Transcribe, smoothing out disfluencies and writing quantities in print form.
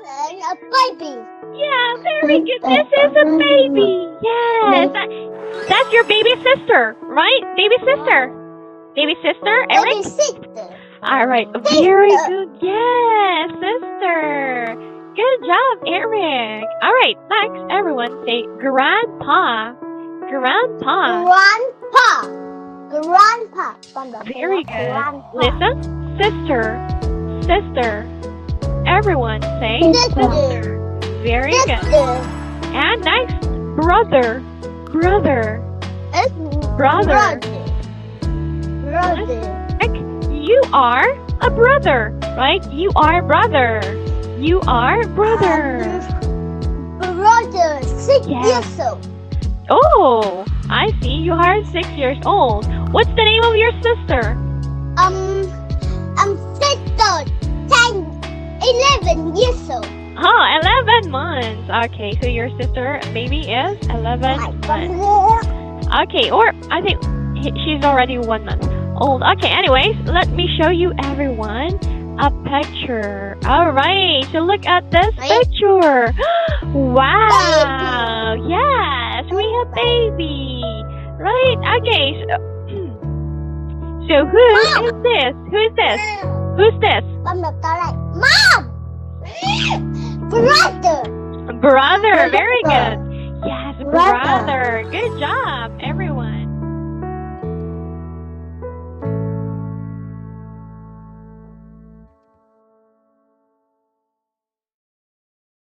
A baby. Yeah, very good. This is a baby. Yes. That's your baby sister, right? Baby sister. Baby sister, Erik? Baby sister. All right. Very good. Yes, sister. Good job, Erik. All right. Next, everyone say grandpa. Grandpa. Grandpa. Grandpa. Very good. Grandpa. Listen. Sister. Sister. Everyone say Sister. Very good. Sister. And next, brother. Brother. It's Brother. Brother. You are a brother, right? You are brother. You are brother. Brother. 6 Yes. years old. Oh, I see. You are 6 years old. What's the name of your sister? Sister. 11 years old. Oh, 11 months. Okay, so your sister maybe is 11 months. Okay, or I think she's already 1 month old. Okay, anyways, let me show you everyone a picture. All right, so look at this picture. Wow. Yes, we have baby. Right? Okay. So who is this? Who is this? Who's this? Mom. Brother. Brother. Very good. Yes, brother. Good job, everyone.